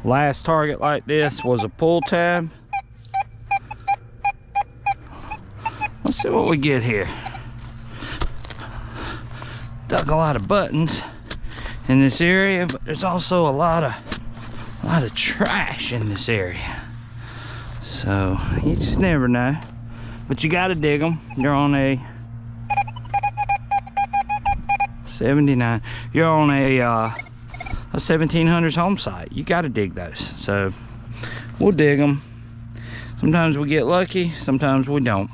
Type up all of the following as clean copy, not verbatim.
Last target like this was a pull tab. Let's see what we get here. Dug a lot of buttons in this area, but there's also a lot of trash in this area. So you just never know. But you gotta dig them. You're on a 79. You're on a 1700's home site. You gotta dig those. So we'll dig them. Sometimes we get lucky, sometimes we don't.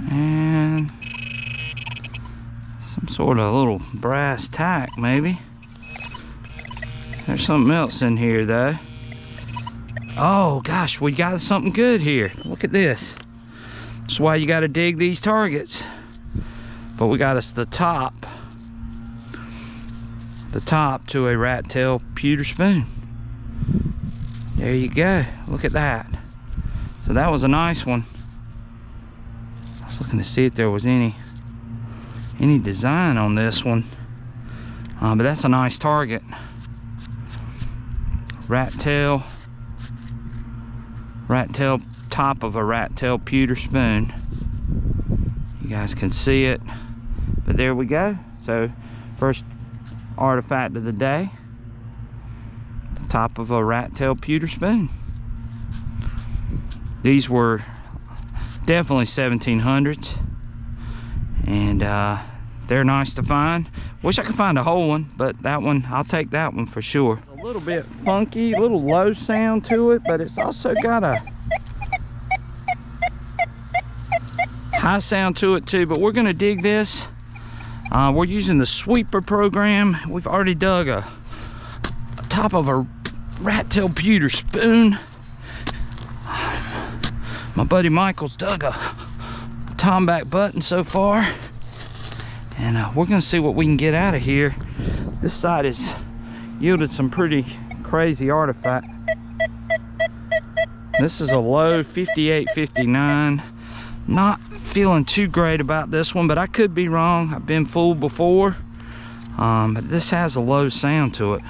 And some sort of little brass tack, maybe. There's something else in here though. Oh gosh, we got something good here. Look at this. That's why you got to dig these targets. But we got us the top to a rat tail pewter spoon. There you go. Look at that. So that was a nice one. I was looking to see if there was any design on this one, but that's a nice target. Rat tail top of a rat tail pewter spoon. You guys can see it, but there we go. So first artifact of the day, the top of a rat tail pewter spoon. These were definitely 1700s, and they're nice to find. Wish I could find a whole one, but that one, I'll take that one for sure. A little bit funky, a little low sound to it, but it's also got a high sound to it too. But we're gonna dig this. We're using the sweeper program. We've already dug a top of a rat tail pewter spoon. My buddy Michael's dug a tomback button so far, and we're gonna see what we can get out of here. This side has yielded some pretty crazy artifact. This is a low 58, 59. Not feeling too great about this one, but I could be wrong. I've been fooled before, but this has a low sound to it.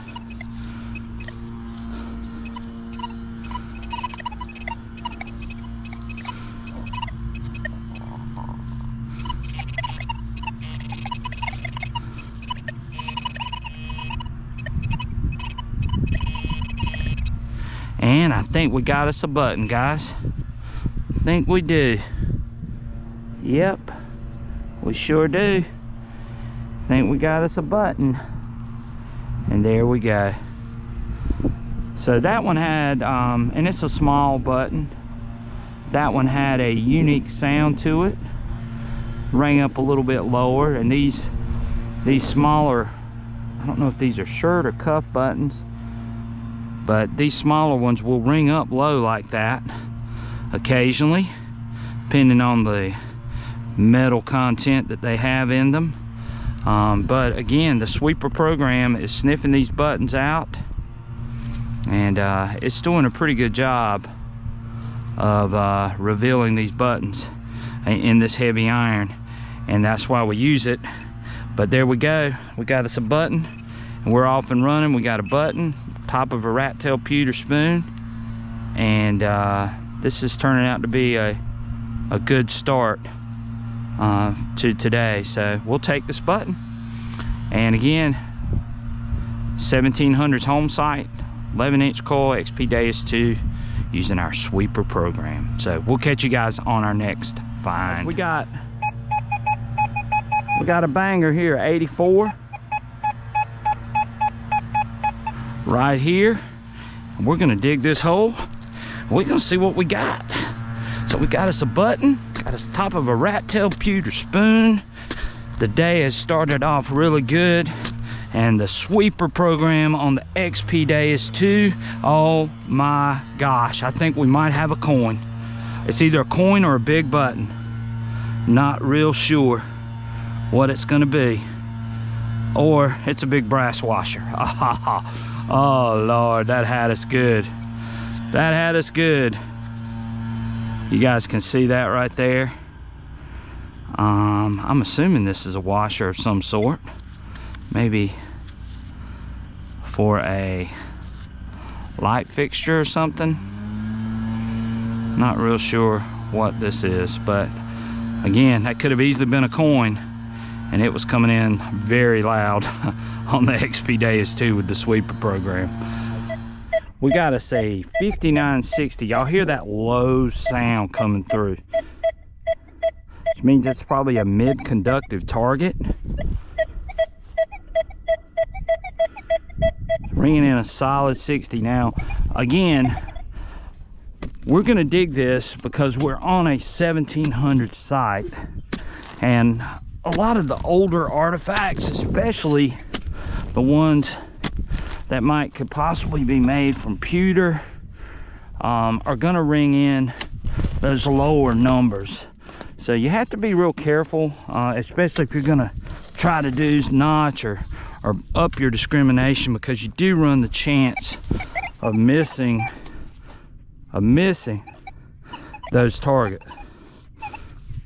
And I think we got us a button, guys. I think we do. Yep, we sure do. I think we got us a button. And there we go. So that one had, and it's a small button. That one had a unique sound to it. Rang up a little bit lower. And these smaller, I don't know if these are shirt or cuff buttons, but these smaller ones will ring up low like that occasionally, depending on the metal content that they have in them. But again, the sweeper program is sniffing these buttons out, and it's doing a pretty good job of revealing these buttons in this heavy iron, and that's why we use it. But there we go, we got us a button, and we're off and running. We got a button, top of a rat tail pewter spoon, and this is turning out to be a good start to today. So we'll take this button, and again, 1700's home site, 11-inch coil, XP Deus II, using our sweeper program. So we'll catch you guys on our next find. We got a banger here, 84. Right here. We're gonna dig this hole. We're gonna see what we got. So we got us a button, got us top of a rat tail pewter spoon. The day has started off really good, and the sweeper program on the XP Deus II, oh my gosh, I think we might have a coin. It's either a coin or a big button. Not real sure what it's gonna be. or it's a big brass washer. Oh Lord, that had us good. That had us good. You guys can see that right there. I'm assuming this is a washer of some sort, maybe for a light fixture or something. Not real sure what this is, but again, that could have easily been a coin, and it was coming in very loud on the XP Deus II with the sweeper program. We got us a 5960. Y'all hear that low sound coming through, which means it's probably a mid-conductive target. Ringing in a solid 60. Now, again, we're gonna dig this because we're on a 1700 site, and a lot of the older artifacts, especially the ones that could possibly be made from pewter, are gonna ring in those lower numbers. So you have to be real careful, especially if you're gonna try to do notch or up your discrimination, because you do run the chance of missing those targets.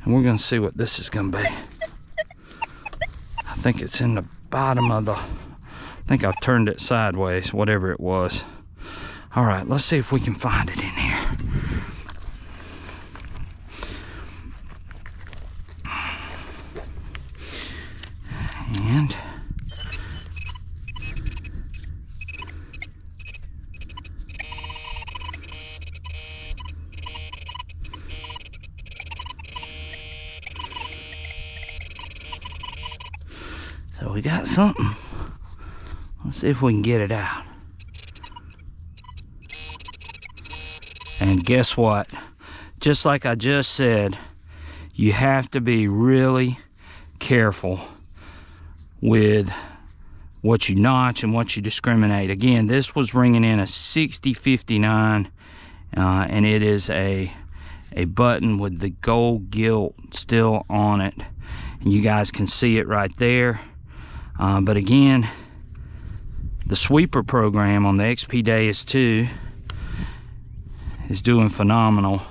And we're gonna see what this is gonna be. I think it's in the bottom of the, I think I've turned it sideways, whatever it was. All right, let's see if we can find it in here. And so we got something. Let's see if we can get it out. And guess what? Just like I just said, you have to be really careful with what you notch and what you discriminate. Again, this was ringing in a 6059, and it is a button with the gold gilt still on it, and you guys can see it right there. But again, the sweeper program on the XP Deus II is doing phenomenal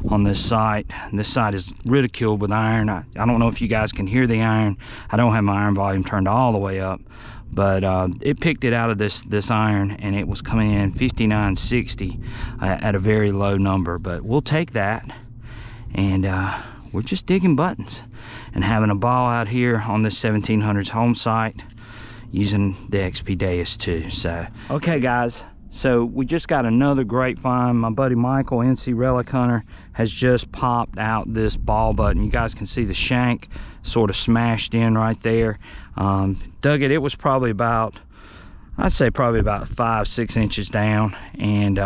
on this site. This site is ridiculed with iron. I don't know if you guys can hear the iron. I don't have my iron volume turned all the way up, but it picked it out of this iron, and it was coming in 5960 at a very low number. But we'll take that, and we're just digging buttons and having a ball out here on this 1700s home site using the XP Deus II. So, okay guys, so we just got another great find. My buddy Michael, NC Relic Hunter, has just popped out this ball button. You guys can see the shank sort of smashed in right there. Dug it, it was probably about, I'd say probably about 5-6 inches down, and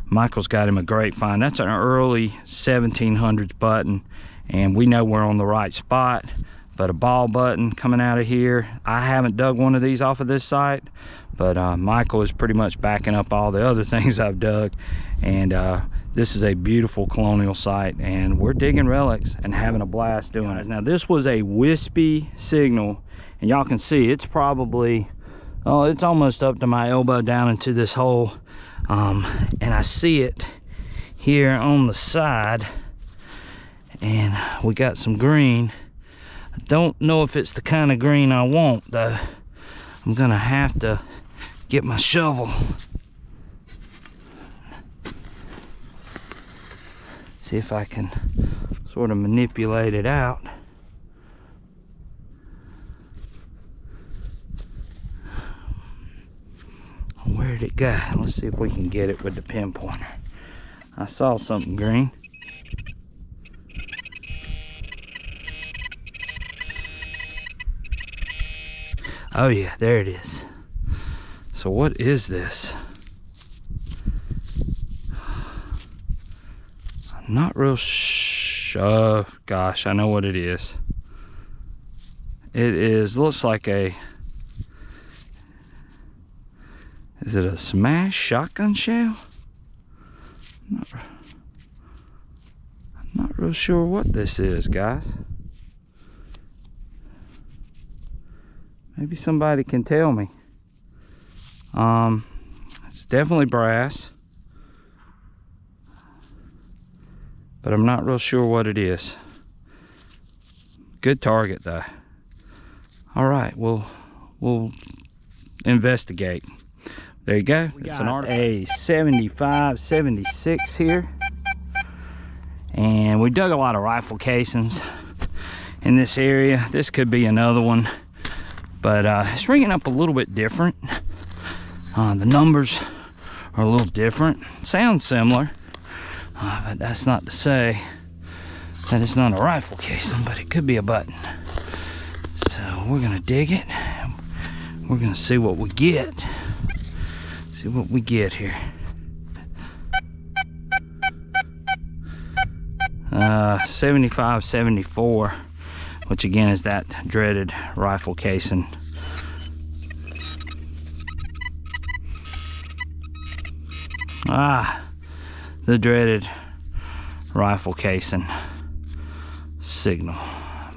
Michael's got him a great find. That's an early 1700s button, and we know we're on the right spot. But a ball button coming out of here, I haven't dug one of these off of this site, but Michael is pretty much backing up all the other things I've dug. And this is a beautiful colonial site, and we're digging relics and having a blast doing it. Now this was a wispy signal, and y'all can see it's probably, oh, it's almost up to my elbow down into this hole. And I see it here on the side, and we got some green. I don't know if it's the kind of green I want though. I'm gonna have to get my shovel. See if I can sort of manipulate it out. Where'd it go? Let's see if we can get it with the pinpointer. I saw something green. Oh yeah, there it is. So what is this? I'm not real oh gosh, I know what it is. It is, looks like a, is it a smash shotgun shell? I'm not real sure what this is, guys. Maybe somebody can tell me. It's definitely brass, but I'm not real sure what it is. Good target though. All right, we'll investigate. There you go. It's an artifact. A 75, 76 here. And we dug a lot of rifle casings in this area. This could be another one, but it's ringing up a little bit different. The numbers are a little different. Sounds similar, but that's not to say that it's not a rifle casing, but it could be a button. So we're gonna dig it. We're gonna see what we get. See what we get here. 75, 74, which again is that dreaded rifle casing. The dreaded rifle casing signal.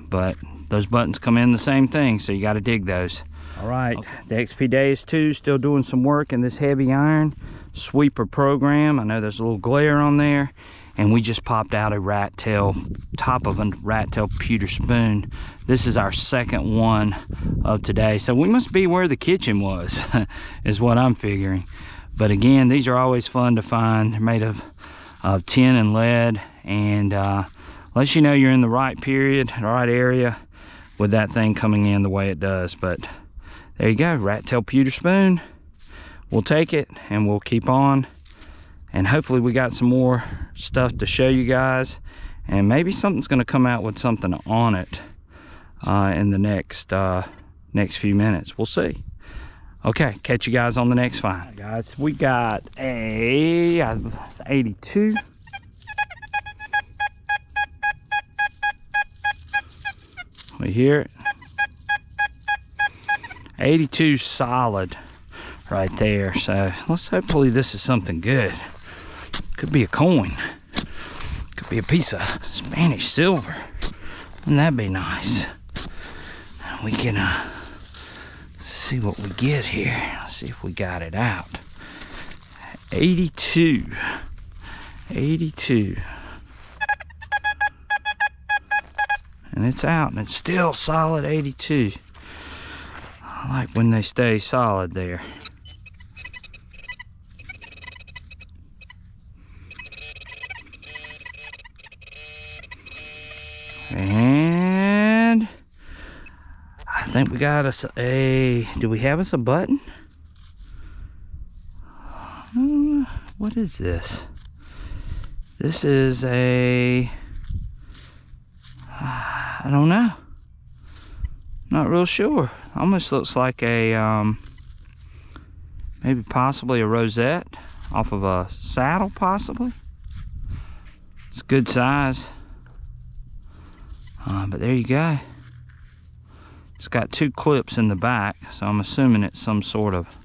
But those buttons come in the same thing, so you got to dig those. All right, okay. The XP Deus II still doing some work in this heavy iron sweeper program. I know there's a little glare on there, and we just popped out a rat tail, top of a rat tail pewter spoon. This is our second one of today, so we must be where the kitchen was, is what I'm figuring. But again, these are always fun to find. They're made of tin and lead, and lets you know you're in the right period, the right area, with that thing coming in the way it does. But there you go, rat tail pewter spoon. We'll take it and we'll keep on, and hopefully we got some more stuff to show you guys, and maybe something's going to come out with something on it in the next few minutes. We'll see. Okay, catch you guys on the next find. Right, guys, we got a 82. We hear it. 82 solid right there. So let's hopefully this is something good. Could be a coin. Could be a piece of Spanish silver. Wouldn't that be nice? We can see what we get here. Let's see if we got it out. 82. 82. And it's out, and it's still solid 82. I like when they stay solid there. And I think we got us a, do we have us a button? What is this? This is a, I don't know. Not real sure. Almost looks like a, maybe possibly a rosette off of a saddle, possibly. It's good size. But there you go. It's got two clips in the back, so I'm assuming it's some sort of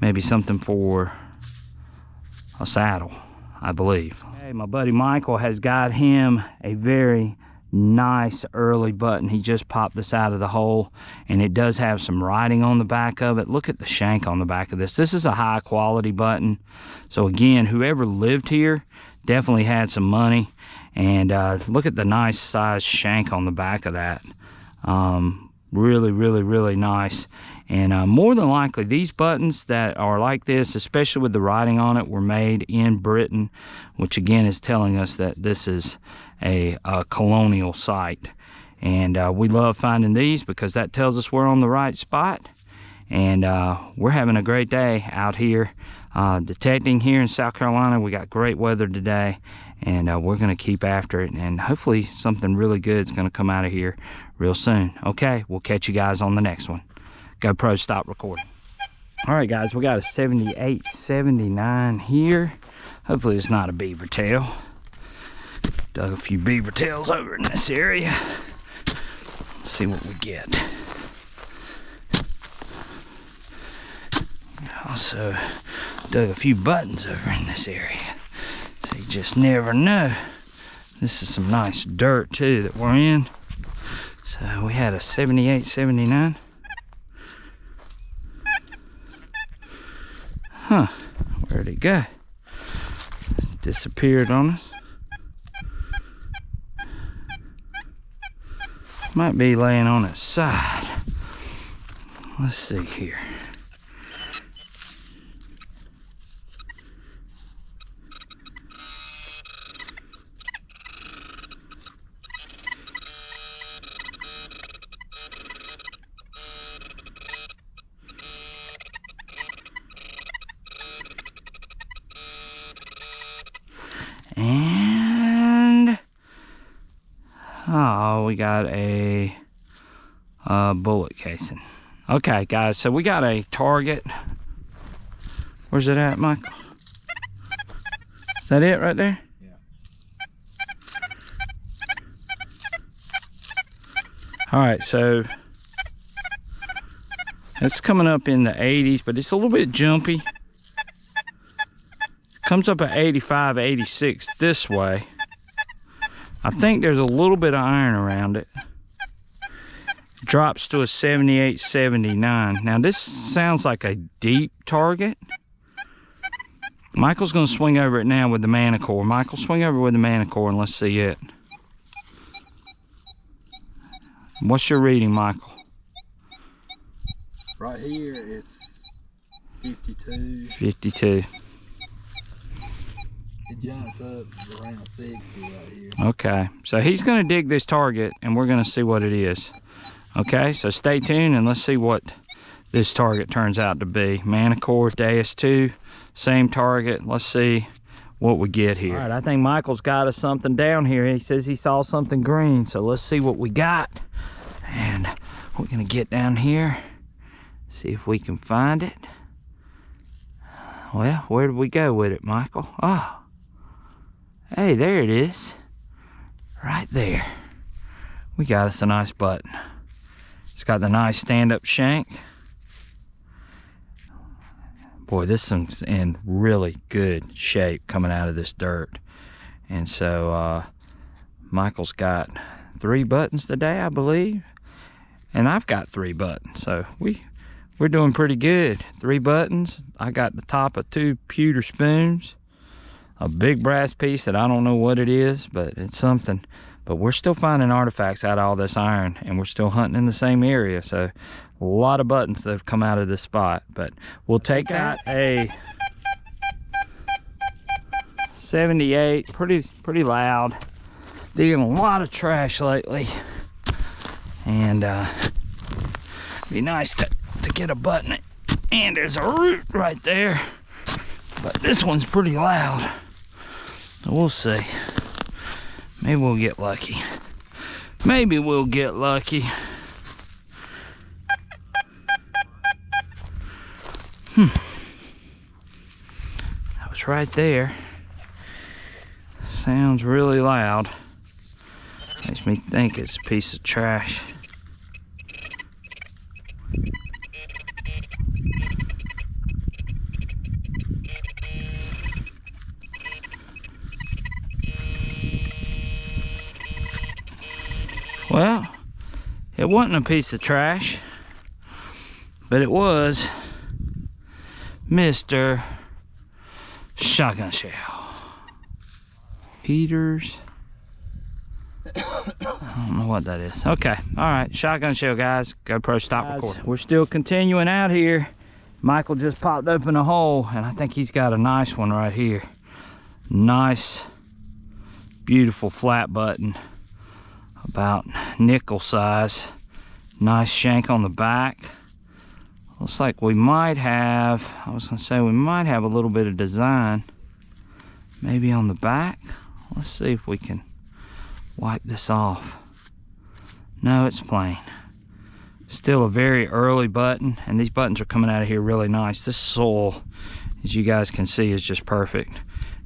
maybe something for a saddle, I believe. Hey, my buddy Michael has got him a very nice early button. He just popped this out of the hole, and it does have some writing on the back of it. Look at the shank on the back of this. This is a high quality button. So again, whoever lived here definitely had some money. And look at the nice size shank on the back of that. Really nice. And more than likely, these buttons that are like this, especially with the writing on it, were made in Britain, which again is telling us that this is a colonial site. And we love finding these because that tells us we're on the right spot. And we're having a great day out here detecting here in South Carolina. We got great weather today, and we're going to keep after it, and hopefully something really good is going to come out of here real soon. Okay, we'll catch you guys on the next one. GoPro, stop recording. All right, guys, we got a 78, 79 here. Hopefully it's not a beaver tail. Dug a few beaver tails over in this area. Let's see what we get. Also dug a few buttons over in this area, so you just never know. This is some nice dirt too that we're in, so So we had a 78, 79. Huh, where'd it go? Disappeared on us. Might be laying on its side. Let's see here. And oh, we got a bullet casing. Okay, guys, so we got a target. Where's it at, Michael? Is that it right there? Yeah. All right, so it's coming up in the 80s, but it's a little bit jumpy. Comes up at 85, 86 this way. I think there's a little bit of iron around it. Drops to a 78, 79. Now this sounds like a deep target. Michael's gonna swing over it now with the Manticore. Michael, swing over with the Manticore and let's see it. What's your reading, Michael? Right here it's 52. 52. It jumps up around 60 right here. Okay, so he's gonna dig this target and we're gonna see what it is. Okay, so stay tuned and let's see what this target turns out to be. Manticore, Deus II, same target. Let's see what we get here. All right, I think Michael's got us something down here. He says he saw something green, so let's see what we got. And we're gonna get down here, see if we can find it. Well, where did we go with it, Michael? Oh, hey, there it is. Right there. We got us a nice button. It's got the nice stand-up shank. Boy, this one's in really good shape coming out of this dirt. And so Michael's got 3 buttons today, I believe. And I've got 3 buttons. So we're doing pretty good. 3 buttons. I got the top of 2 pewter spoons. A big brass piece that I don't know what it is, but it's something. But we're still finding artifacts out of all this iron, and we're still hunting in the same area. So a lot of buttons that have come out of this spot. But we'll take that. A 78, pretty loud. Digging a lot of trash lately. And be nice to get a button. And there's a root right there. But this one's pretty loud. So we'll see. Maybe we'll get lucky. Maybe we'll get lucky. That was right there. Sounds really loud. Makes me think it's a piece of trash. Well, it wasn't a piece of trash, but it was Mr. Shotgun Shell. Peters. I don't know what that is. Okay, all right, shotgun shell, guys. GoPro, stop recording. We're still continuing out here. Michael just popped open a hole, and I think he's got a nice one right here. Nice, beautiful flat button. About nickel size. Nice shank on the back. Looks like we might have, I was gonna say we might have a little bit of design maybe on the back. Let's see if we can wipe this off. No, it's plain. Still a very early button, and these buttons are coming out of here really nice. This soil, as you guys can see, is just perfect.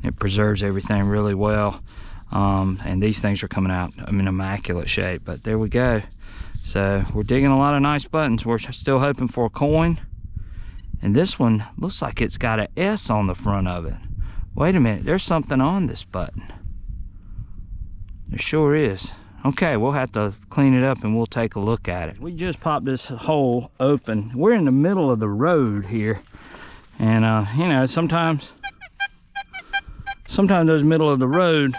It preserves everything really well. And these things are coming out in immaculate shape. But there we go. So we're digging a lot of nice buttons. We're still hoping for a coin. And this one looks like it's got an S on the front of it. Wait a minute, there's something on this button. There sure is. Okay, we'll have to clean it up and we'll take a look at it. We just popped this hole open. We're in the middle of the road here. And you know, sometimes those middle of the road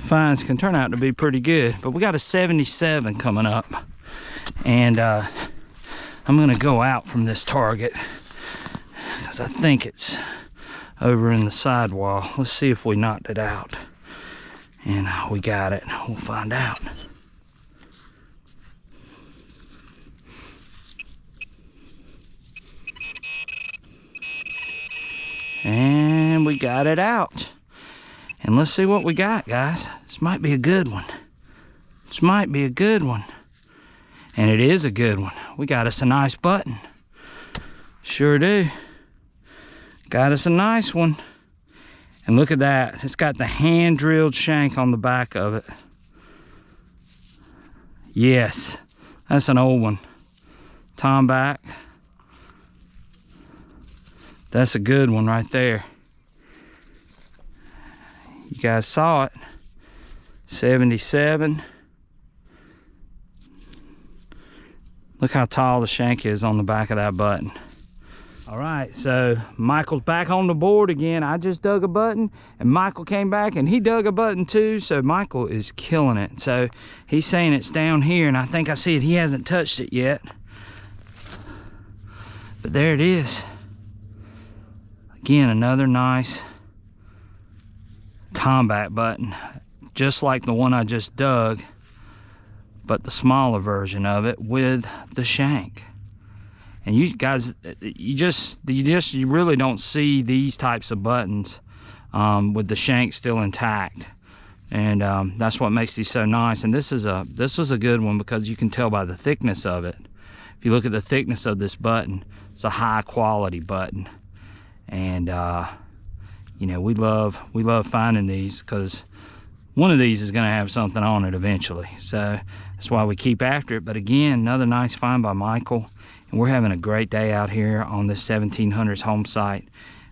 finds can turn out to be pretty good. But we got a 77 coming up. And I'm gonna go out from this target because I think it's over in the sidewall. Let's see if we knocked it out. And we got it. We'll find out. And we got it out. And let's see what we got, guys. This might be a good one. This might be a good one. And it is a good one. We got us a nice button. Sure do. Got us a nice one. And look at that. It's got the hand-drilled shank on the back of it. Yes, that's an old one. Tomback. That's a good one right there. You guys saw it. 77. Look how tall the shank is on the back of that button. All right, so Michael's back on the board again. I just dug a button and Michael came back and he dug a button too. So Michael is killing it. So he's saying it's down here and I think I see it. He hasn't touched it yet. But there it is. Again, another nice tomback button. Just like the one I just dug, but the smaller version of it with the shank. And you guys, you really don't see these types of buttons with the shank still intact, and that's what makes these so nice. And this is a good one because you can tell by the thickness of it. If you look at the thickness of this button, it's a high quality button, and you know, we love finding these because one of these is going to have something on it eventually. So that's why we keep after it. But again, another nice find by Michael. And we're having a great day out here on this 1700s home site.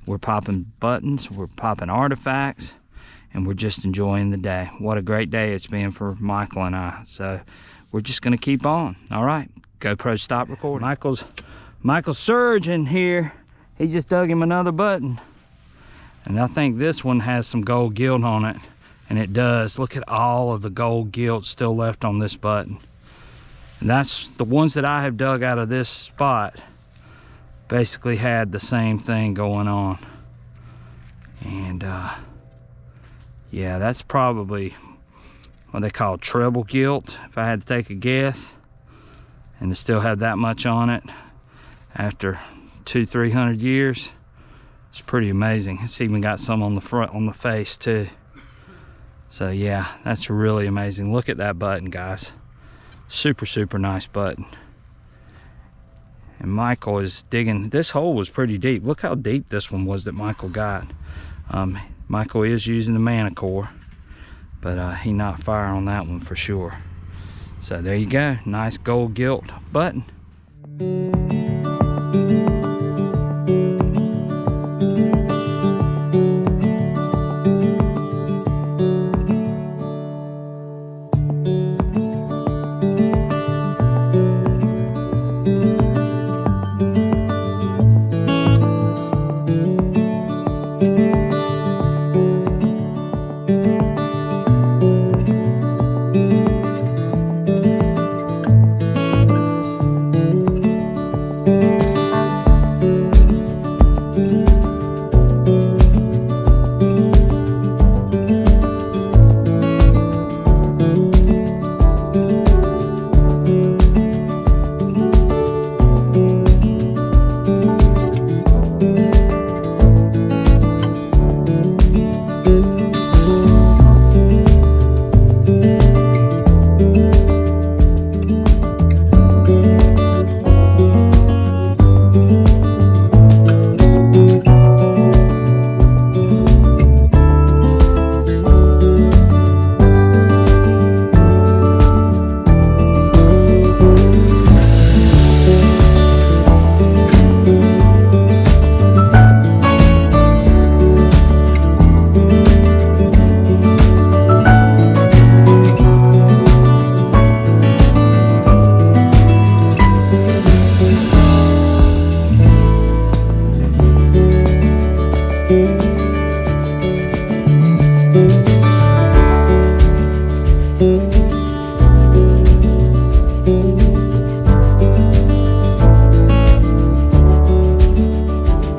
We're popping buttons, we're popping artifacts, and we're just enjoying the day. What a great day it's been for Michael and I. So we're just gonna keep on. All right, GoPro stop recording. Michael's surgeon here. He just dug him another button. And I think this one has some gold gilt on it. And it does. Look at all of the gold gilt still left on this button. And that's the ones that I have dug out of this spot basically had the same thing going on. And yeah, that's probably what they call treble gilt, if I had to take a guess. And to still have that much on it after 200-300 years, it's pretty amazing. It's even got some on the front, on the face too. So yeah, that's really amazing. Look at that button, guys. Super nice button. And Michael is digging. This hole was pretty deep. Look how deep this one was that Michael got. Michael is using the Manticore, but he not fire on that one for sure. So there you go, nice gold gilt button.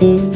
Bye.